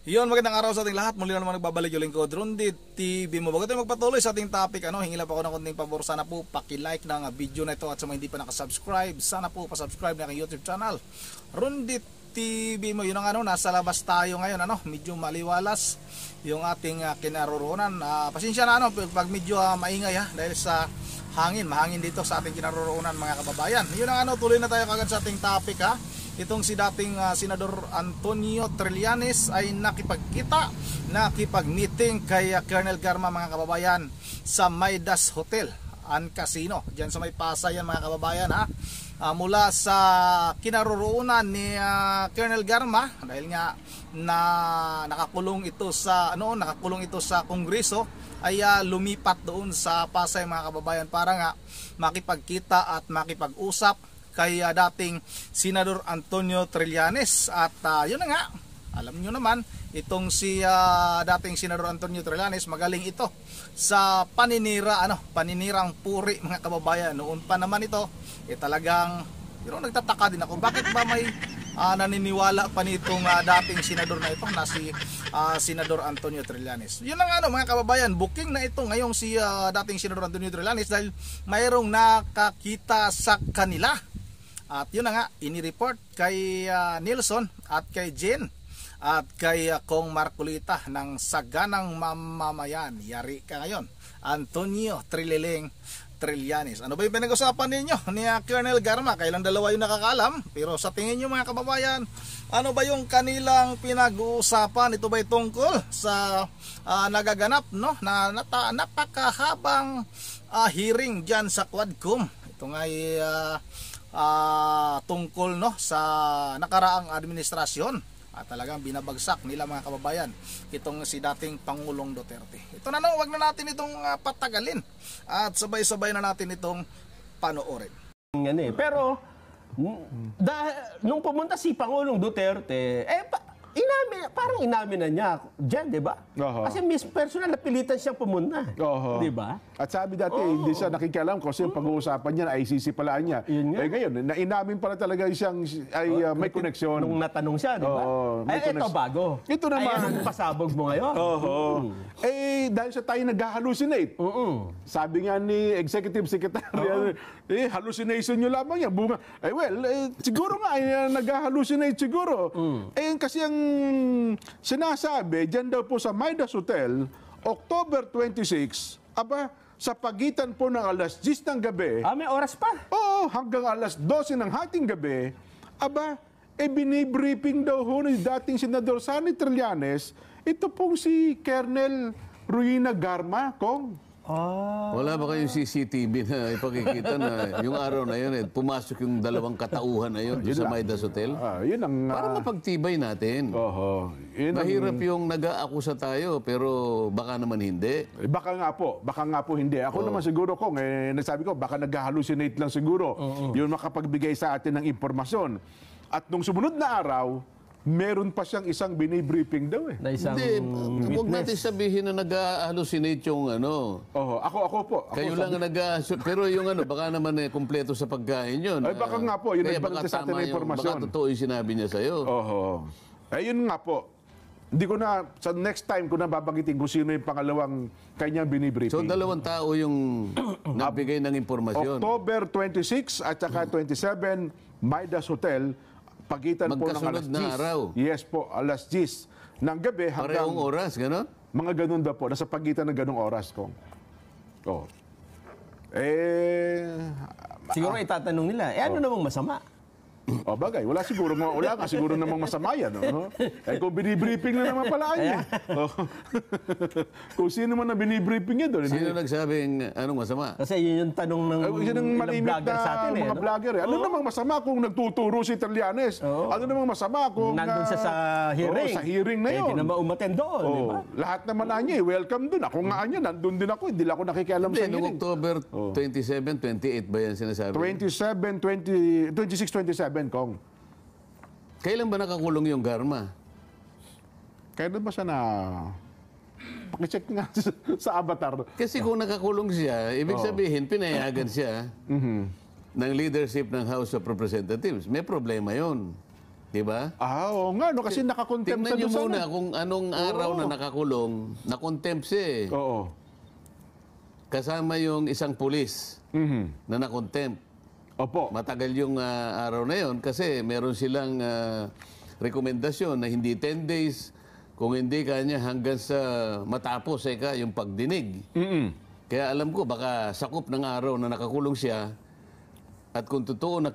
Yun, magandang araw sa ating lahat. Muli na naman nagbabalik yung lingkod Rondit TV mo. Bago tayo magpatuloy sa ating topic, hingi lang po ako ng konting pabor. Sana po paki-like ng video na ito at sa mga hindi pa nakasubscribe, sana po pa-subscribe na aking YouTube channel Rondit TV mo. Yun ang nasa labas tayo ngayon, medyo maliwalas yung ating kinaroroonan. Pasensya na pag medyo maingay dahil sa mahangin dito sa ating kinaroroonan mga kababayan. Yun ang tuloy na tayo kagad sa ating topic Itong si dating Senador Antonio Trillanes ay nakipag-meeting kay Colonel Garma mga kababayan sa Midas Hotel and Casino. Diyan sa may Pasay yan mga kababayan mula sa kinaroroonan ni Colonel Garma dahil nga na nakakulong ito sa Kongreso ay lumipat doon sa Pasay mga kababayan para nga makipagkita at makipag-usap kay dating Senador Antonio Trillanes. At yun na nga, alam nyo naman, itong si dating Senador Antonio Trillanes, magaling ito sa paninirang puri mga kababayan. Noon pa naman ito, talagang nagtataka din ako, bakit ba may naniniwala pa nitong dating senador na ito na si Senador Antonio Trillanes. Yun ang mga kababayan, booking na ito ngayong si dating Senador Antonio Trillanes dahil mayroong nakakita sa kanila. At yun na nga, inireport kay Nilson at kay Jen at kay Kong Marcolita ng Saganang Mamamayan. Yari ka ngayon, Antonio Trillanes. Ano ba yung pinag-usapan ninyo ni Colonel Garma? Kailang dalawa yung nakakalam. Pero sa tingin nyo mga kababayan, ano ba yung kanilang pinag-uusapan? Ito ba tungkol sa nagaganap na napakahabang hearing dyan sa Quadcom? Ito nga tungkol sa nakaraang administrasyon at talagang binabagsak nila mga kababayan itong si dating Pangulong Duterte. Ito na wag na natin itong patagalin at sabay-sabay na natin itong panoorin. Pero nung pumunta si Pangulong Duterte, parang inamin na niya dyan, di ba? Kasi personal napilitan siyang pumunta. Di ba? At sabi dati, hindi siya nakikialam kasi yung pag-uusapan niya, ICC palaan niya. Ngayon, nainamin pala talaga siyang may koneksyon. Nung natanong siya, di ba? Ito bago. Ito naman. Ang pasabog mo ngayon. Dahil sa tayo nag-hallucinate. Sabi nga ni Executive Secretary, hallucination nyo lamang yan. Bunga. Siguro nga, nag-hallucinate siguro. Kasi ang sinasabi, dyan daw po sa Midas Hotel, October 26, sa pagitan po ng alas 10 ng gabi. May oras pa? Oo, hanggang alas 12 ng hating gabi, binibriefing daw ni dating Senador Sonny Trillanes, ito pong si Colonel Ruina Garma, Kong. Wala ba kayong CCTV na ipakikita na yung araw na yun, pumasok yung dalawang katauhan na yun sa Midas Hotel? Yun ang, para mapagtibay natin. Mahirap yung nag-aakusa tayo, pero baka naman hindi. Baka nga po hindi. Ako naman siguro, Kong, nasabi ko, baka nag-hallucinate lang siguro. Yun makapagbigay sa atin ng impormasyon. At nung sumunod na araw, meron pa siyang isang binibriefing daw na isang hindi, huwag natin sabihin na nag-hallucinate yung Ako po. Kayo lang pero yung baka naman kumpleto sa pagkain yun. Baka nga po, yun nagbalik sa atin ng impormasyon. Baka totoo yung sinabi niya sa'yo. Yun nga po. Hindi ko na, sa next time ko na babagitin kung sino yung pangalawang kanyang binibriefing. So, dalawang tao yung nagbigay ng impormasyon. October 26 at saka 27, Midas Hotel, pagitan po ng alas 10. Na araw. Yes po, alas 10 ng gabi hanggang... Parehong oras, gano'n? Mga ganun daw po, nasa pagitan ng ganung oras ko. Siguro itatanong nila, ano namang masama? Bagay, wala nga siguro namang masama yan. Kung binibriefing na naman pala niya. Kung sino man na binibriefing niya doon. Sino nagsabing anong masama? Kasi yun yung tanong ng vlogger sa atin. Mga vlogger. Ano namang masama kung nagtuturo si Trillanes? Ano namang masama kung... Nandun siya sa hearing. Sa hearing na yun. Hindi na maumaten doon, di ba? Lahat naman niya, welcome doon. Ako nga niya, nandun din ako. Hindi ako nakikialam sa hearing. Noong October 27, 28 ba yan sinasabi? 26, 27. Kong. Kailan ba nakakulong yung Garma? Kailan ba siya na... Pakicheck nga sa avatar. Kasi kung nakakulong siya, ibig sabihin, pinayagan siya ng leadership ng House of Representatives. May problema yon. Di ba? Oo nga, no, kasi nakakontempt Tingnan sa niyo doon muna sana. kung anong araw na nakakulong, na-contempt siya eh. Oo. Kasama yung isang pulis na na-contempt. Opo. Matagal yung araw na yon kasi meron silang rekomendasyon na hindi 10 days, kung hindi kanya hanggang sa matapos yung pagdinig. Kaya alam ko, baka sakop ng araw na nakakulong siya at kung totoo na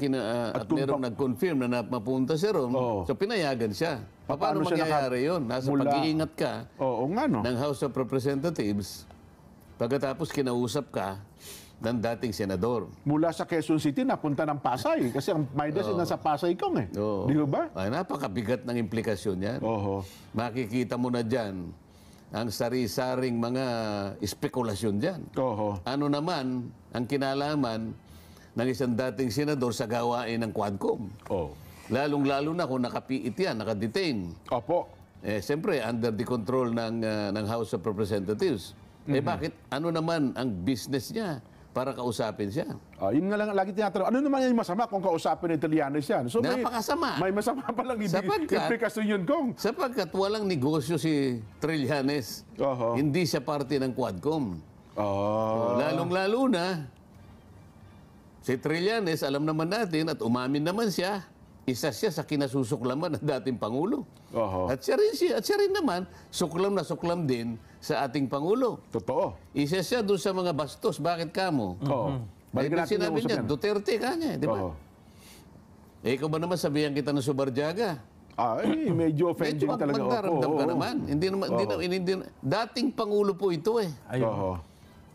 at merong nag-confirm na mapunta siya ron, so pinayagan siya. Paano siya mangyayari yun? Nasa pag-iingat ka Oo nga, no. ng House of Representatives, pagkatapos kinausap ka ng dating senador. Mula sa Quezon City, napunta ng Pasay. Kasi ang Maidas nasa Pasay kong eh. Oo. Di ba? Ay, napakabigat ng implikasyon yan. Oo. Makikita mo na dyan ang sari-saring mga espekulasyon dyan. Oo. Ano naman ang kinalaman ng isang dating senador sa gawain ng Quadcom? Oo. Lalong-lalo na kung nakapiit yan, nakadetain. Opo. Siyempre, under the control ng House of Representatives. Bakit? Ano naman ang business niya para kausapin siya? Yun nga lang lagi tinatanong. Ano naman yung masama kung kausapin ng Italianos yan? So Napakasama. May masama palang implikasyon yun, Kong. Sapagkat walang negosyo si Trillanes. Oho. Hindi siya parte ng Quadcom. Lalong-lalo na, si Trillanes, alam naman natin at umamin naman siya, isa siya sa kinasusuklaman ng dating Pangulo. Oho. At siya rin naman, suklam na suklam din sa ating Pangulo. Totoo. Isa siya doon sa mga bastos. Bakit kamo? Oo. Balikan natin Sinabi yung niya, usap yan. Duterte ka niya, di ba? Oo. Ikaw ba naman sabihan kita ng Subarjaga? Ay, medyo offending Medyo talaga. magdaramdam Opo, ka oo. naman. Dating Pangulo po ito eh. Oo.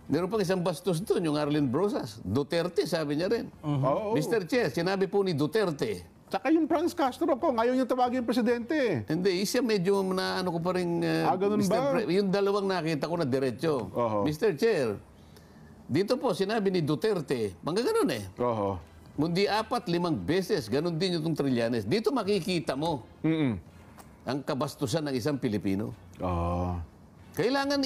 Meron pang isang bastos doon, yung Arlene Brosas. Duterte, sabi niya rin. Oo. Mr. Chair, sinabi po ni Duterte. Tsaka yung Franz Castro ko, ngayon yung tawagin yung presidente. Hindi, siya medyo na ano ko pa rin. Ganun ba? Yung dalawang nakita ko na diretso. Oho. Mr. Chair, dito po sinabi ni Duterte, mga ganun eh. Oo. Kundi 4-5 beses, ganun din yung Trillanes. Dito makikita mo ang kabastusan ng isang Pilipino. Oo. Kailangan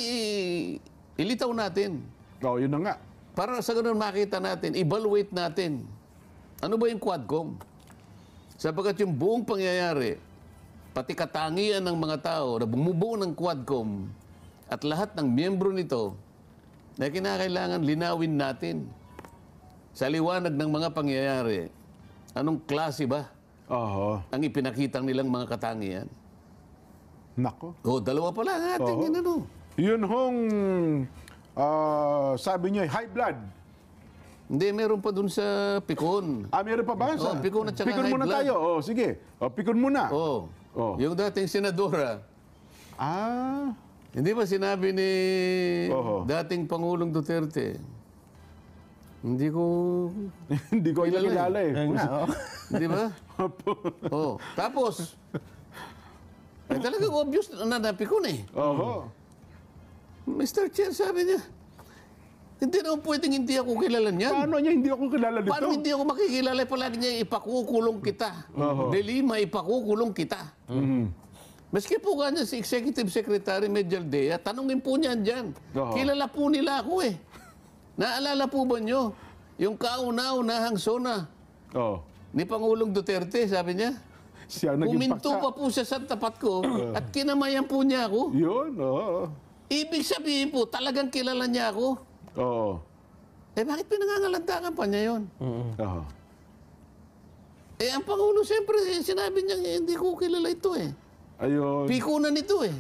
ilitaw natin. Oo, yun na nga. Para sa ganun makita natin, evaluate natin. Ano ba yung Quadcom? Sapagkat yung buong pangyayari, pati katangian ng mga tao na bumubuo ng Quadcom at lahat ng miyembro nito na kinakailangan linawin natin sa liwanag ng mga pangyayari. Anong klase ba Oo. ang ipinakitang nilang mga katangian? Nako. Dalawa pala ang ating Oo. inano. Yun hong, sabi niya, high blood. Hindi, meron pa dun sa Pikon. Meron pa ba? Pikon at saka Pikon high muna blood. tayo. Sige. Pikon muna. Oh. Yung dating senadora, hindi ba sinabi ni Oho. dating Pangulong Duterte? Hindi ko Hindi ko kilala eh. Di ba? Tapos, talagang obvious na napikon eh. Oho. Mr. Chair, sabi niya, hindi naman pwedeng hindi ako kilala niyan. Paano niya hindi ako kilala dito? Paano hindi ako makikilala? Palagi niya, ipakukulong kita. Delima, ipakukulong kita. Maski po kanya si Executive Secretary Medjaldea, tanungin po niyan dyan. Kilala po nila ako eh. Naalala po ba nyo? Yung kauna-unahang sona ni Pangulong Duterte, sabi niya. Siya naging Puminto paksa. pa po siya sa tapat ko at kinamayan po niya ako. Yun, oo. Ibig sabihin po, talagang kilala niya ako. Oo. Bakit pinangangalantakan pa niya yun? Oo. Ang Pangulo, siyempre, sinabi niya, hindi ko kilala ito eh. Ayun. Pikunan ito eh.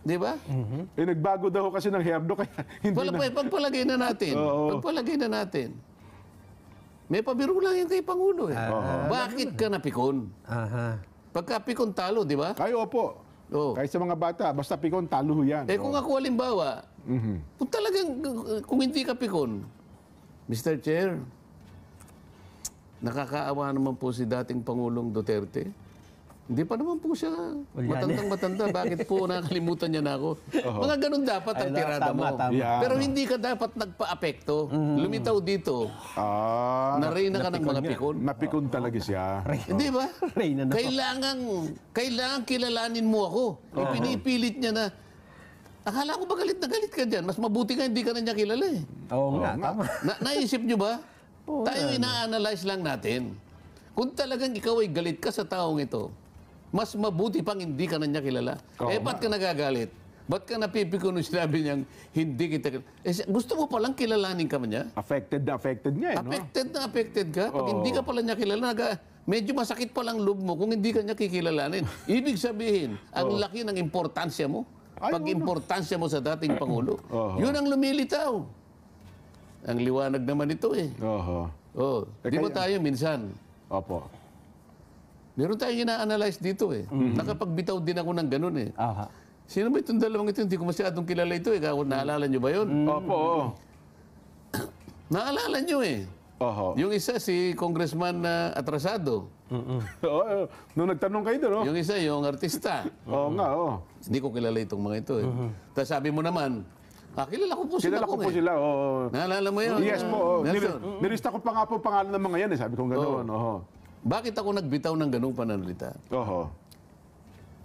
Di ba? Nagbago daw kasi ng hairdo kaya hindi na. Pagpalagay na natin. Oo. Pagpalagay na natin. May pabiro lang yan kay Pangulo eh. Bakit ka napikon? Pagka pikon talo, di ba? Kayo opo. Kahit sa mga bata, basta pikon, talo ho yan. Kung ako halimbawa, kung talagang, kung hindi ka pikon, Mr. Chair, nakakaawa naman po si dating Pangulong Duterte. Hindi pa naman po siya matandang-matanda. Bakit po nakalimutan niya na ako? Mga ganun dapat ang tirada mo. Yan. Pero hindi ka dapat nagpa-apekto. Lumitaw dito. Nareyna ka ng mga pikon. Napikon talaga siya. Hindi ba? Kailangan kilalanin mo ako. Ipinipilit niya na, akala ko ba galit na galit ka dyan? Mas mabuti ka hindi ka na niya kilala eh. Oo nga, tama. Naisip niyo ba? Tayo ina-analyze lang natin. Kung talagang ikaw ay galit ka sa taong ito, mas mabuti pang hindi ka na niya kilala. Ba't ka nagagalit? Ba't ka napipiko nung sinabi niyang hindi kita kilala? Gusto mo palang kilalanin ka man niya? Affected nga eh, no? Affected ka. Pag hindi ka pala niya kilala, medyo masakit palang loob mo kung hindi ka niya kikilalanin. Ibig sabihin, ang laki ng importansya mo. Pag-importansya mo sa dating Pangulo. Yun ang lumilitaw. Ang liwanag naman ito eh. Di ba tayo minsan? Opo. Meron tayong ina-analyze dito eh. Nakapagbitaw din ako ng ganun eh. Sino ba itong dalawang ito? Hindi ko masyadong kilala ito eh. Naalala nyo ba yun? Opo. Naalala nyo eh. Yung isa si Congressman Atrasado. Nung nagtanong kayo doon, no? Yung isa, yung artista. Oo nga, oo. Hindi ko kilala itong mga ito eh. Tapos sabi mo naman, kilala ko po sila. Kilala ko po sila, oo. Naalala mo yun? Yes po, Nelson. nilista ko pa nga po pangalan ng mga yan eh. Sabi ko gano'n, Bakit ako nagbitaw ng ganung pananalita? Oho.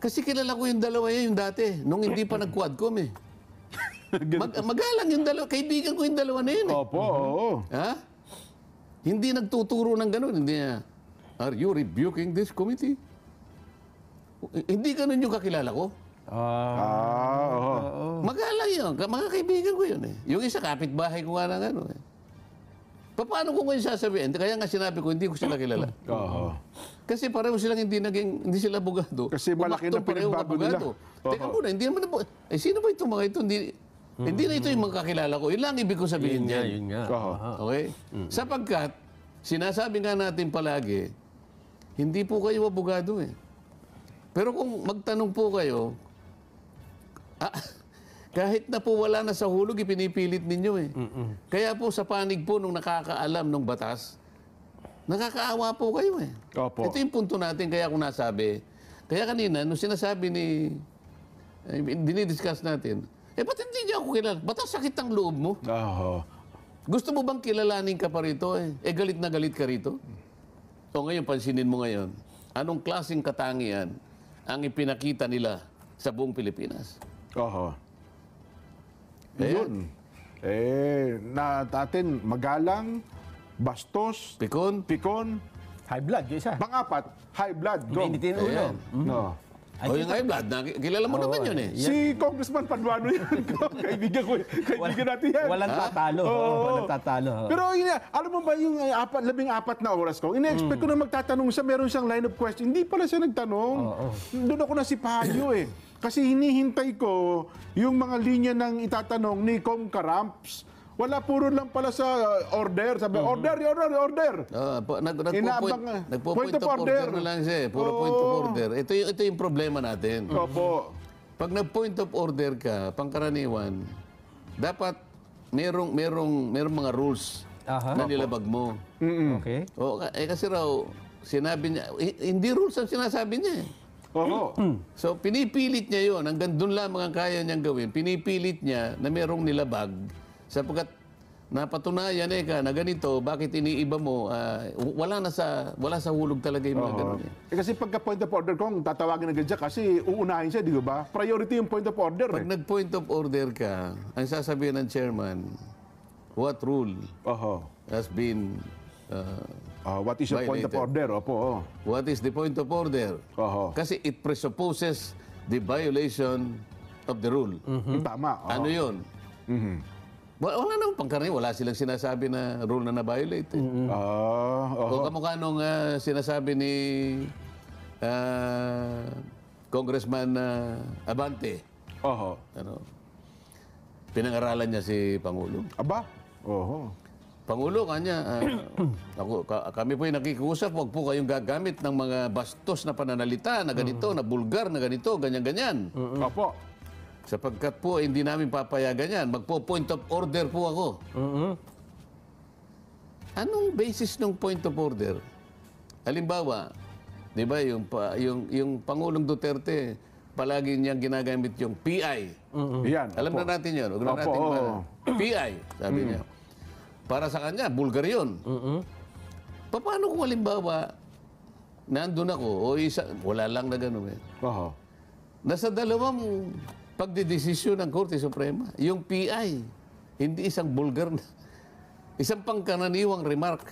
Kasi kilala ko yung dalawa yan yung dati, nung hindi pa nag-quadcom eh. Magalang yung dalawa, kaibigan ko yung dalawa na yun eh. Opo, oo. Ha? Hindi nagtuturo ng ganun, hindi niya, are you rebuking this committee? Hindi ganun yung kakilala ko. Magalang yun, mga kaibigan ko yun eh. Yung isa, kapitbahay ko nga na gano'n eh. Paano ko ngayon sasabihin? Kaya nga sinabi ko, hindi ko sila kilala. Kasi pareho silang hindi sila abogado. Kasi malaki na pinagbago nila. Teka muna, hindi naman sino ba itong mga ito? Hindi na ito yung mga kakilala ko. Yun lang ibig ko sabihin dyan. Yun nga. Okay? Sapagkat, sinasabi nga natin palagi, hindi po kayo abogado eh. Pero kung magtanong po kayo, kahit na po wala na sa hulog, ipinipilit ninyo eh. Kaya po sa panig po nung nakakaalam ng batas, nakakaawa po kayo eh. Opo. Ito yung punto natin, kaya ako nasabi. Kaya kanina, nung sinasabi dinidiscuss natin, ba't hindi niya ako kilala? Ba't ang sakit ang loob mo? Gusto mo bang kilalanin ka pa rito eh? Galit na galit ka rito? O ngayon, pansinin mo ngayon, anong klaseng katangian ang ipinakita nila sa buong Pilipinas? Yun. Natin, magalang, bastos, Pikon. High blood, yung isa. Pang-apat, high blood. Go. Mainitin ang ulo. No. Yung high blood, kilala mo naman yun eh. Si Congressman Paduano yan. Kaibigan natin yan. Walang tatalo. Walang tatalo. Pero alam mo ba yung 14 na oras ko, ina-expect ko na magtatanong siya, meron siyang line of question. Hindi pala siya nagtanong. Doon ako nasipayo eh. Kasi hinihintay ko yung mga linya ng itatanong ni Com Caramps. Wala, puro lang pala sa order. Sabi, order. Nagpo-point of order na lang siya eh. Puro point of order. Ito yung problema natin. Opo. Pag nag-point of order ka, pangkaraniwan, dapat merong mga rules na nilabag mo. Okay. Kasi raw, sinabi niya, hindi rules ang sinasabi niya eh. So, pinipilit niya yun. Hanggang doon lamang ang kaya niyang gawin. Pinipilit niya na merong nilabag sapagkat napatunayan na ganito, bakit iniiba mo? Wala sa hulog talaga yung mga ganun. Kasi pagka point of order kong tatawagin agad siya kasi uunahin siya, di ba? Priority yung point of order. Pag nag-point of order ka, ang sasabihin ng chairman, what rule has been what is your point of order? What is the point of order? Kasi it presupposes the violation of the rule. Tama. Ano yun? Wala namang pangkaraniwan. Wala silang sinasabi na rule na na-violate. Kung kamukha nung sinasabi ni Congressman Abante, pinangaralan niya si Pangulo. Pangulo, kanya, kami po yung nakikiusap, huwag po kayong gagamit ng mga bastos na pananalita na ganito, na bulgar na ganito, ganyan-ganyan. Sapagkat po, hindi namin papayagan yan. Magpo-point of order po ako. Anong basis ng point of order? Halimbawa, di ba, yung Pangulong Duterte, palagi niyang ginagamit yung PI. Alam na natin yun. Huwag na natin PI, sabi niya. Para sa kanya, bulgar yun. Paano kung halimbawa, nandun ako, wala lang na gano'n eh. Nasa dalawang pagdidesisyon ng Korte Suprema, yung PI, hindi isang bulgar na, isang pangkaraniwang remark.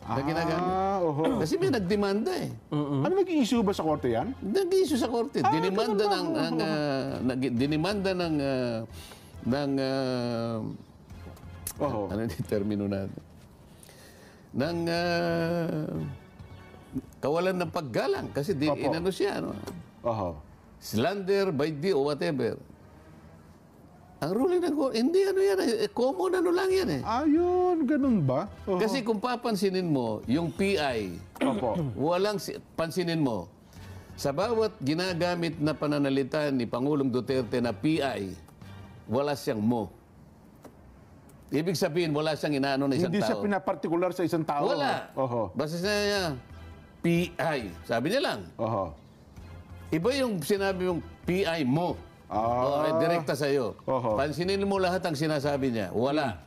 na ginagamit. Oho. Kasi may nagdemanda eh. Ano naging issue ba sa korte yan? Nag-issue sa korte. Dinimanda ng Oho. ano yung termino natin? Ng kawalan ng paggalang. Kasi inano siya, ano? Oho. Slander by D o whatever. Ang ruling ng court, hindi ano yan, common ano lang yan eh. Ayun, ganun ba? Oho. Kasi kung papansinin mo, yung PI, Opo. pansinin mo, sa bawat ginagamit na pananalita ni Pangulong Duterte na PI, wala siyang mo. Ibig sabihin, wala siyang inaano na isang Hindi siya tao. pinapartikular sa isang tao. Wala. Oho. Basta niya, PI. Sabi niya lang. Oho. Iba yung sinabi mong PI mo. Direkta sa'yo. Oho. Pansinin mo lahat ang sinasabi niya. Wala.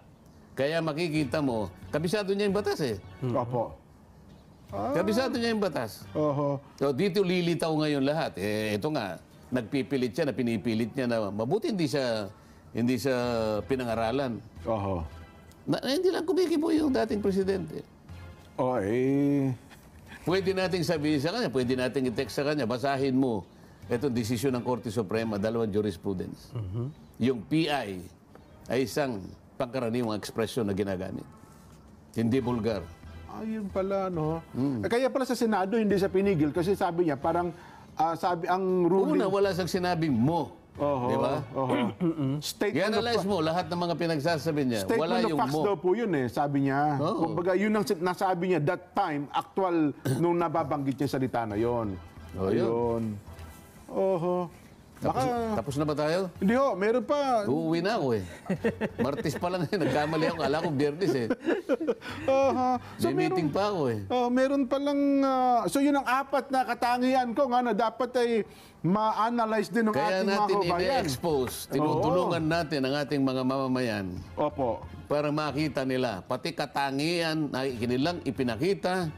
Kaya makikita mo, kabisado niya yung batas eh. Opo. Kabisado niya yung batas. Oho. So dito lilitaw ngayon lahat. Ito nga, nagpipilit siya, na pinipilit niya na mabuti hindi siya pinangaralan. Oho. Hindi lang kumikibo yung dating presidente. Pwede nating sabihin sa kanya, pwede nating i-text sa kanya, basahin mo itong desisyon ng Korte Suprema, dalawang jurisprudence. Yung PI ay isang pangkaraniwang ekspresyon na ginagamit. Hindi vulgar. Ayun pala, no? Kaya pala sa Senado, hindi siya pinigil kasi sabi niya, parang sabi ang ruling... Una, wala siyang sinabing mo. Oho. Di ba? Oho. Statement I-analyze mo lahat ng mga pinagsasabi niya. Wala Statement of yung facts mo. daw po yun eh, sabi niya. Oo. Kumbaga, yun ang nasabi niya that time, actual nung nababanggit niya salita na yun. Oh, yun. Ayun. Oho. Tapos na ba tayo? Hindi ho, meron pa. Uuwi na ako eh. Martes pa lang eh. Nagkamali ako. Kala ko Biyernes eh. Oho. May meeting pa ako eh. Meron palang, so yun ang apat na katangian ko nga na dapat ay ma-analyze din ng Kaya ating mga natin kababayan. ine-expose, tinutulungan natin ang ating mga mamamayan Opo. para makita nila, pati katangian na kanilang ipinakita,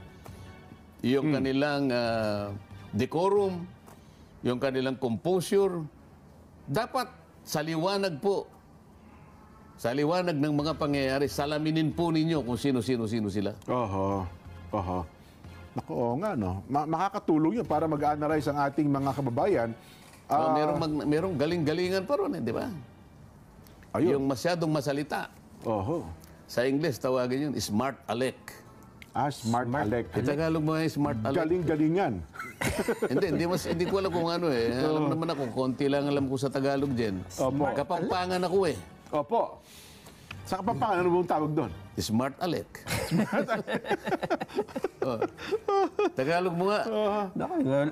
yung kanilang decorum, yung kanilang composure, dapat sa liwanag po, sa liwanag ng mga pangyayari, salaminin po ninyo kung sino-sino sila. Oho. Oho. Naku, oo nga, no? Makakatulong yun para mag-analyze ang ating mga kababayan. Merong galing-galingan pa ron, di ba? Ayun. Yung masyadong masalita. Oho. Sa English, tawagin yun, smart aleck. Smart Alec. Sa Tagalog mo ay smart aleck. Galing-galingan. hindi ko alam kung ano eh. Alam naman ako, konti lang alam ko sa Tagalog din. Opo. Kapampangan ako eh. Opo. Sa Kapampangan, ano bang tawag doon? Smart aleck. Tagalog mo nga.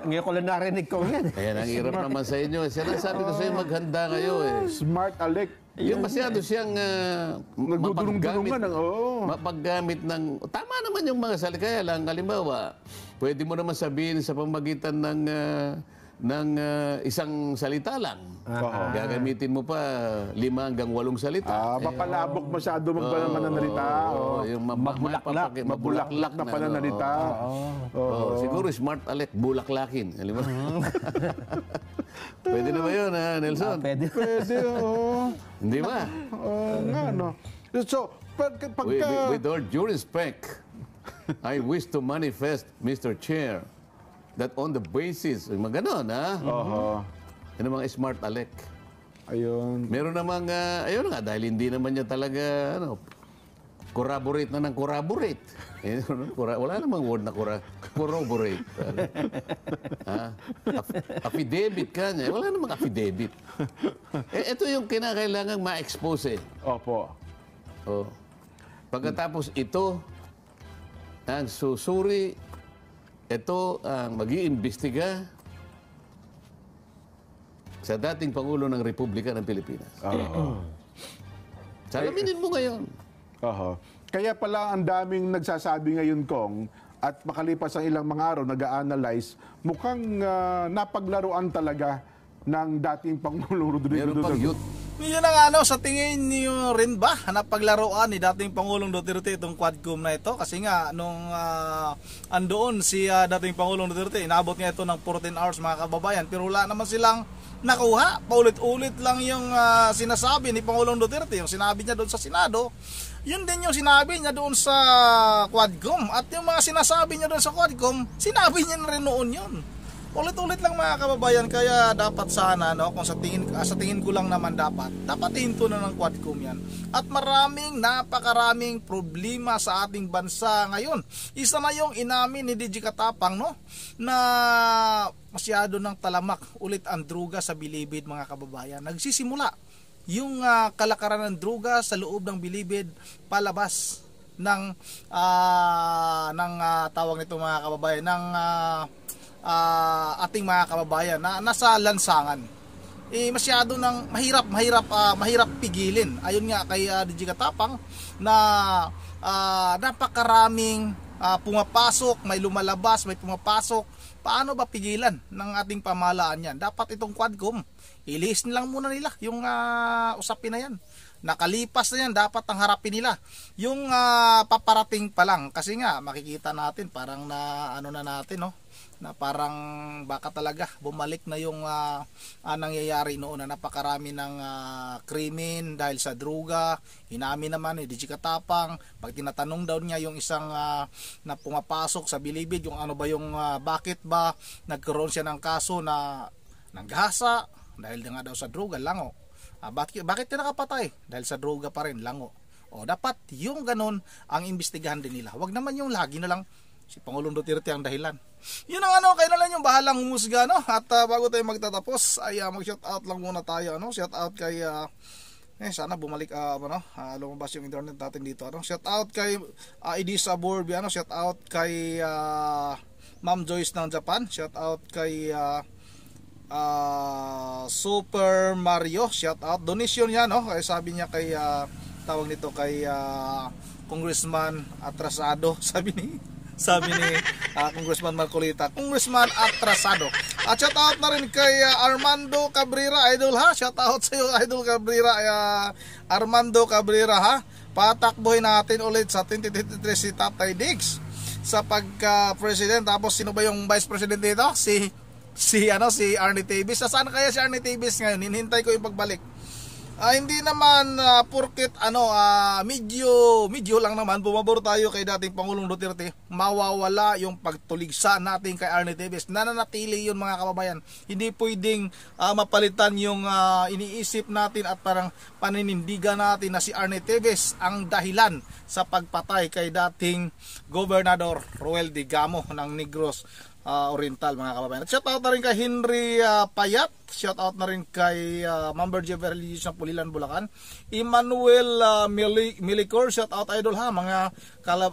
Ngayon ko lang narinig ko yan. Ayan, ang hirap naman sa inyo. Sinasabi ko sa inyo, maghanda kayo eh. Smart Alec. Yung masyado siyang Nagdudulong-dulungan ng, mapaggamit ng... Tama naman yung mga salita. Kaya lang, halimbawa, pwede mo naman sabihin sa pamagitan ng isang salita lang. Gagamitin mo pa 5 hanggang 8 salita. Mapalabok masyado mananalita. Yung Mabulaklak na pananalita. Siguro smart Alec, bulaklakin. Alam mo? Pwede na ba yun, Nelson? Pwede. Pwede, oo. Hindi ba? Nga, no. So, With all due respect, I wish to manifest, Mr. Chair, that on the basis, mga ganon, ha? Yan ang mga smart Alec. Ayun. Meron namang, ayun nga, dahil hindi naman niya talaga, corroborate na ng corroborate. Wala namang word na corroborate. Affidavit ka niya. Wala namang affidavit. Ito yung kinakailangang ma-expose eh. Opo. Pagkatapos ito, ang susuri, ito ang mag-iimbestiga sa dating Pangulo ng Republika ng Pilipinas. Salaminin mo ngayon. Kaya pala ang daming nagsasabi ngayon, Kong, at makalipas ang ilang mga araw, nag-a-analyze, mukhang napaglaruan talaga ng dating Pangulong Rodrigo Meron pang Duterte. youth. Yun ang sa tingin niyo rin ba na paglaruan ni dating Pangulong Duterte itong Quadcom na ito? Kasi nga, nung andoon si dating Pangulong Duterte, inabot nga ito ng 14 hours mga kababayan, pero wala naman silang nakuha. Paulit-ulit lang yung sinasabi ni Pangulong Duterte, yung sinabi niya doon sa Senado, Yun din yung sinabi niya doon sa Quadcom. At yung mga sinasabi niya doon sa Quadcom, sinabi niya na rin noon yun. Ulit-ulit lang mga kababayan, kaya dapat sana, no, kung sa tingin ko lang naman dapat hinto na ng Quadcom yan. At napakaraming problema sa ating bansa ngayon. Isa na yung inamin ni DJ Katapang, no, na masyado ng talamak ulit ang druga sa Bilibid mga kababayan. Nagsisimula yung kalakaran ng druga sa loob ng Bilibid palabas ng tawag nito mga kababayan, ng ating mga kababayan na nasa lansangan. Masyado ng mahirap pigilin. Ayun nga kay DJ Katapang na napakaraming pumapasok, may lumalabas, may pumapasok. Paano ba pigilan ng ating pamahalaan yan? Dapat itong Quadcom, ilihis nilang muna nila yung usapin na yan. Nakalipas na yan, dapat ang harapin nila yung paparating pa lang. Kasi nga makikita natin parang na ano na natin, no, na parang baka talaga bumalik na yung nangyayari noon na napakarami ng krimen dahil sa druga. Inamin naman ni DJ Katapang pag tinatanong daw niya yung isang na pumapasok sa Bilibid, yung ano ba yung bakit ba nagkaroon siya ng kaso na nanggahasa dahil nga daw sa druga, lango. Bakit ka nakapatay? Dahil sa droga pa rin, lango. O dapat yung ganun ang imbestigahan din nila. Wag naman yung lagi na lang si Pangulong Duterte ang dahilan. Yun ang kayo na lang yung bahalang humusga, no? At bago tayo magtatapos ay mag-shout out lang muna tayo, ano? Shout out kay sana bumalik lumabas yung internet natin dito, ano? Shout out kay Edisa Borbi, ano? Shout out kay Ma'am Joyce ng Japan. Shout out kay Super Mario, shout out. Donation yan, no? Kaya sabi niya kay tawag nito kay Congressman Atrasado, sabi ni Congressman Marcolita, Congressman Atrasado. At shout out na rin kay Armando Cabrera, idol ha. Shout out sa iyo, idol Cabrera, Armando Cabrera ha. Patakbuhin natin ulit sa 2023 si Tatay Diggs sa pagka-president. Tapos sino ba yung vice president dito? Si Arnie Davis. Saan kaya si Arnie Davis ngayon? Hinihintay ko yung pagbalik. Hindi naman porket medyo lang naman bumabor tayo kay dating Pangulong Duterte, mawawala yung pagtuligsa natin kay Arnie Davis. Nananatili yun mga kababayan. Hindi pwedeng mapalitan yung iniisip natin at parang paninindigan natin na si Arnie Davis ang dahilan sa pagpatay kay dating Gobernador Roel Digamo ng Negros Oriental mga kababayan. At shout out na rin kay Henry Payat, shout out na rin kay Member Jeff Religious ng Pulilan, Bulacan, Emmanuel Milicor, shout out idol ha, mga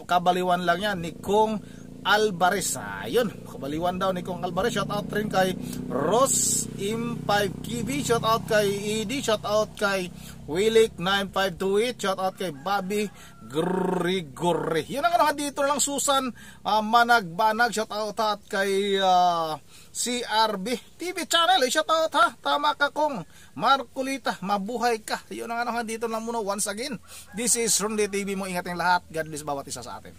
kabaliwan lang yan, Nikong Alvarez, ayun, kabaliwan daw Nikong Alvarez. Shout out rin kay Ross M5KV, shout out kay ED, shout out kay Willick 9528, shout out kay Bobby Grigore. Yun ang dito lang Susan Managbanag, shout out at kay CRB TV channel, shout out ha, tama ka kong Marcolita, mabuhay ka. Yun ang dito lang muna once again. This is Ronde TV mo, ingat yung lahat. God bless bawat isa sa atin.